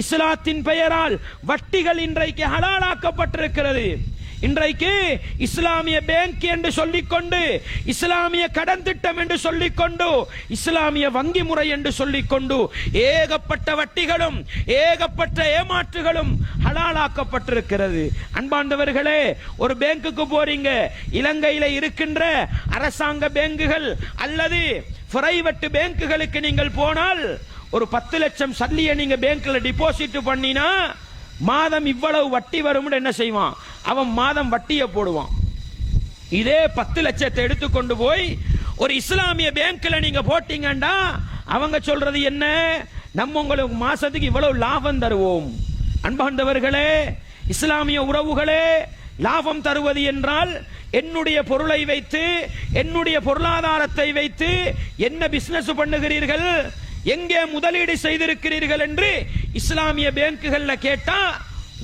இஸ்லாத்தின் பெயரால் வட்டிகள் இன்றைக்கு ஹலாலாக்கப்பட்டிருக்கிறது. இன்றைக்கு இஸ்லாமிய பேங்க் என்று சொல்லிக்கொண்டு, இஸ்லாமிய கடன் திட்டம் என்று சொல்லிக்கொண்டு, இஸ்லாமிய வங்கி முறை என்று சொல்லிக்கொண்டு ஏகப்பட்ட வட்டிகளும் ஏகப்பட்ட ஏமாற்றுகளும் ஹலாலாக்கப்பட்டிருக்கிறது. அன்பாண்டவர்களே, ஒரு பேங்குக்கு போறீங்க, இலங்கையில இருக்கின்ற அரசாங்க பேங்குகள் அல்லது பிரைவேட் பேங்குகளுக்கு நீங்கள் போனால் ஒரு 10 லட்சம் சல்லியை நீங்க பேங்க்ல டிபாசிட் பண்ணினா மாதம் இவ்வளவு வட்டி வரும். என்ன செய்வான் அவன்? மாதம் வட்டியை போடுவான். இதே 10 லட்சத்தை எடுத்துக்கொண்டு போய் ஒரு இஸ்லாமிய பேங்க்ல நீங்க போட்டீங்கன்னா அவங்க சொல்றது என்ன? நம்ம உங்களுக்கு மாசத்துக்கு இவ்வளவு லாபம் தருவோம். அன்பாண்டவர்களே, இஸ்லாமிய உறவுகளே, லாபம் தருவது என்றால் என்னுடைய பொருளை வைத்து, என்னுடைய பொருளாதாரத்தை வைத்து என்ன பிசினஸ் பண்ணுகிறீர்கள், எங்கே முதலீடு செய்திருக்கிறீர்கள் என்று இஸ்லாமிய பேங்குகள்ல கேட்டா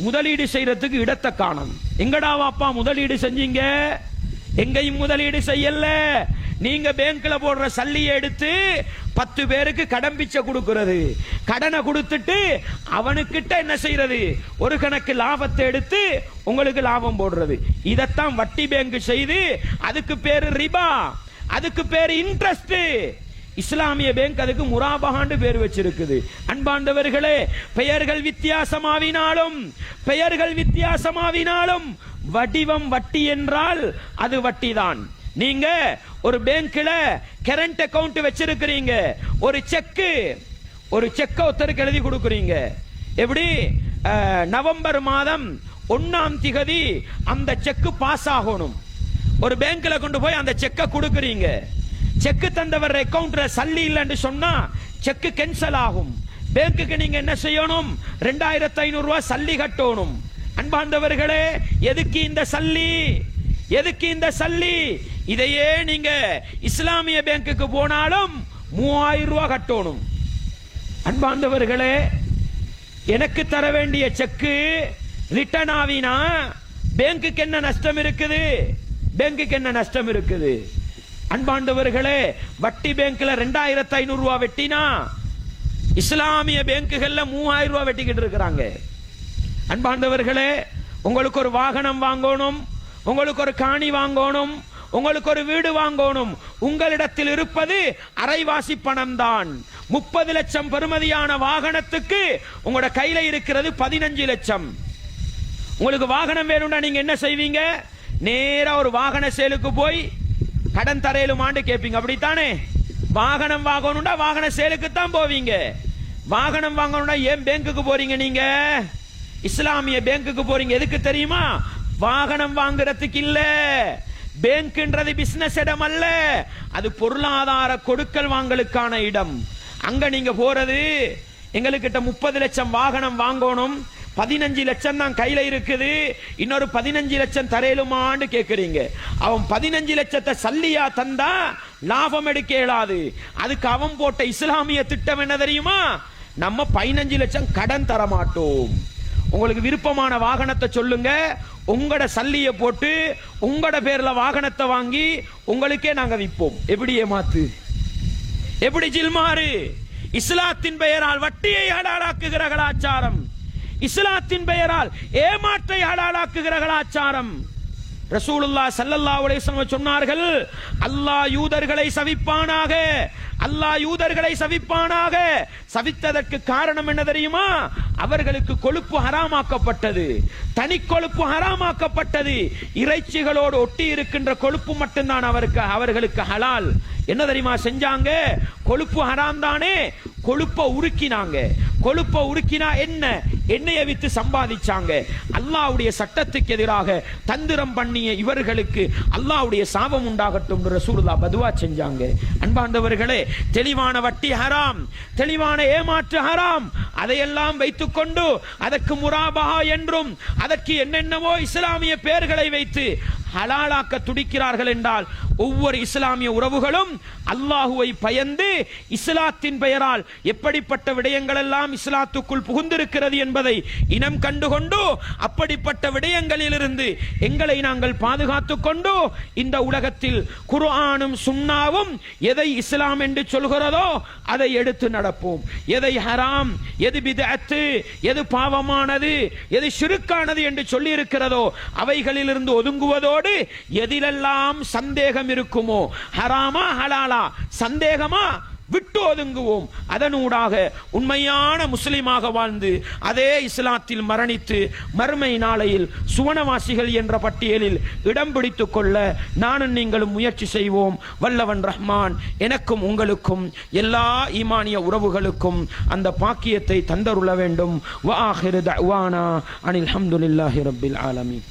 முதலீடு செய்யறதுக்கு இடத்தை காணும். எங்கடா வாப்பா முதலீடு செஞ்சீங்க? எங்கேயும் முதலீடு செய்யல. நீங்க பேங்க்ல போடுற சல்லியை எடுத்து 10 பேருக்கு கடன் பிச்சை கொடுக்கிறது, கடனை கொடுத்துட்டு அவனுக்கிட்ட என்ன செய்யறது? ஒரு கணக்கு லாபத்தை எடுத்து உங்களுக்கு லாபம் போடுறது. இதத்தான் வட்டி பேங்க் செய்து, அதுக்கு பேரு ரிபா, அதுக்கு பேரு இன்ட்ரெஸ்ட். இஸ்லாமிய பேங்க் அதுக்கு முராபஹான்னு பேர் வச்சிருக்குது. அன்பாண்டவர்களே, பெயர்கள் வித்தியாசமாவினாலும் வடிவம் வட்டி என்றால் அது வட்டிதான். நீங்க ஒரு பேங்க்ல கரண்ட் அக்கவுண்ட் வச்சிருக்கிறீங்க, ஒரு செக் ஒருத்தருக்கு எழுதி கொடுக்குறீங்க. எப்படி? நவம்பர் மாதம் 1ஆம் திகதி அந்த செக் பாஸ் ஆகணும். ஒரு பேங்க்ல கொண்டு போய் அந்த செக்கை கொடுக்குறீங்க. செக் தந்தவர் அக்கவுண்ட்ல சல்லி இல்லைன்னு சொன்னா செக் கேன்சல் ஆகும். பேங்க்குக்கு நீங்க என்ன செய்யணும்? 2500 ரூபாய் சல்லி கட்டணும். அன்பாண்டவர்களே, எதுக்கு இந்த சல்லி? இதையே நீங்க இஸ்லாமிய பேங்குக்கு போனாலும் 3000 ரூபாய் கட்டணும். அன்பாண்டவர்களே, எனக்கு தர வேண்டிய செக்கு ரிட்டர்ன் ஆவினா பேங்குக்கு என்ன நஷ்டம் இருக்குது? அன்பாண்டவர்களே, வட்டி பேங்க்ல 2500 ரூபாய் வெட்டினா இஸ்லாமிய பேங்குகள்ல 3000 ரூபாய் வெட்டிக்கிட்டு இருக்கிறாங்க. அன்பாண்டவர்களே, உங்களுக்கு ஒரு வாகனம் வாங்கணும், உங்களுக்கு ஒரு காணி வாங்கணும், உங்களுக்கு ஒரு வீடு வாங்கணும், உங்களிடத்தில் இருப்பது அரைவாசி பணம் தான். 30 லட்சம் பெறுமதியான வாகனத்துக்கு உங்களோட கையில இருக்கிறது 15 லட்சம். உங்களுக்கு வாகனம் வேணும்னா நீங்க என்ன செய்வீங்க? நேரா ஒரு வாகன சேலுக்கு போய் கடன் தரையிலுமாண்டு கேட்பீங்க. அப்படித்தானே? வாகனம் வாங்கணும்னா வாகன சேலுக்கு தான் போவீங்க. வாகனம் வாங்கணும்னா ஏன் பேங்குக்கு போறீங்க? நீங்க இஸ்லாமிய பேங்குக்கு போறீங்க. எதுக்கு தெரியுமா? வாகனம் வாங்குறதுக்கு இல்ல. பேங்க்ன்றது பிசினஸ் இடம் அல்ல, அது பொருளாதார கொடுக்கல் வாங்கலுக்கான இடம். அங்க நீங்க போறது, எங்களுக்கிட்ட 30 லட்சம் வாகனம் வாங்கணும், 15 லட்சம் தான் கையில இருக்குது, இன்னொரு 15 லட்சம் தரையிலுமான்னு கேட்கிறீங்க. அவன் 15 லட்சத்தை சல்லியா தந்தா லாபம் எடுக்க இயலாது. அதுக்கு அவன் போட்ட இஸ்லாமிய திட்டம் என்ன தெரியுமா? நம்ம 15 லட்சம் கடன் தர மாட்டோம். உங்களுக்கு விருப்பமான வாகனத்தை சொல்லுங்க, உங்களோட சல்லிய போட்டு உங்களோட பேர்ல வாகனத்தை வாங்கி உங்களுக்கே நாங்க விற்போம். எப்படி ஏமாத்து? எப்படி ஜில்மாறு? இஸ்லாத்தின் பெயரால் வட்டியை ஹலாலாக்குகிற கலாச்சாரம், இஸ்லாத்தின் பெயரால் ஏமாற்றை ஹலாலாக்குகிற கலாச்சாரம். ரசூலுல்லாஹ் ஸல்லல்லாஹு அலைஹி வஸல்லம் சொன்னார்கள், அல்லாஹ் யூதர்களை சபிப்பானாக, அல்லாஹ் யூதர்களை சபிப்பானாக. சபித்ததற்கு காரணம் என்ன தெரியுமா? அவர்களுக்கு கொழுப்பு ஹராமாக்கப்பட்டது, தனி கொழுப்பு ஹராமாக்கப்பட்டது. இறைச்சிகளோடு ஒட்டி இருக்கின்ற கொழுப்பு மட்டும்தான் அவர்களுக்கு ஹலால். என்ன தெரியுமா செஞ்சாங்க? கொழுப்பு ஹராம் தானே, கொழுப்ப உருக்கினாங்க. கொழுப்ப உருக்கினா என்ன? எண்ணெயை வித்து சம்பாதிச்சாங்க. அல்லாஹ்வுடைய சட்டத்துக்கு எதிராக தந்திரம் பண்ணிய இவர்களுக்கு அல்லாஹ்வுடைய சாபம் உண்டாகட்டும் ரசூலுல்லாஹ் பதுவா செஞ்சாங்க. அன்பாண்டவர்களே, தெளிவான வட்டி ஹராம், தெளிவான ஏமாற்று ஹராம். அதையெல்லாம் வைத்துக்கொண்டு அதற்கு முராபஹா என்றும் அதற்கு என்னென்னவோ இஸ்லாமிய பெயர்களை வைத்து ஹலாலாக்க துடிக்கிறார்கள் என்றால் ஒவ்வொரு இஸ்லாமிய உறவுகளும் அல்லாஹுவை பயந்து இஸ்லாத்தின் பெயரால் எப்படிப்பட்ட விடயங்கள் எல்லாம் இஸ்லாத்துக்குள் புகுந்திருக்கிறது என்பதை இனம் கண்டுகொண்டு அப்படிப்பட்ட விடயங்களிலிருந்து எங்களை நாங்கள் பாதுகாத்துக் கொண்டு இந்த உலகத்தில் குர்ஆனும் சுன்னாவும் எதை இஸ்லாம் என்று சொல்கிறதோ அதை எடுத்து நடப்போம். எதை ஹராம், எது பித்அத், எது பாவமானது, எது ஷிர்கானது என்று சொல்லி இருக்கிறதோ அவைகளிலிருந்து ஒதுங்குவதோடு எதிலெல்லாம் சந்தேகம் இருக்குமோ, ஹராமா ஹலாலா சந்தேகமா, விட்டு ஒதுங்குவோம். அதனூடாக உண்மையான முஸ்லிமாக வாழ்ந்து அதே இஸ்லாத்தில் மரணித்து மறுமை நாளையில் சுவனவாசிகள் என்ற பட்டியலில் இடம் பிடித்துக் கொள்ள நானும் நீங்களும் முயற்சி செய்வோம். வல்லவன் ரஹ்மான் எனக்கும் உங்களுக்கும் எல்லா ஈமானிய உறவுகளுக்கும் அந்த பாக்கியத்தை தந்தருள வேண்டும். வ ஆகிரு தஅவானா அனில் ஹம்துலில்லாஹி ரப்பில் ஆலமீன்.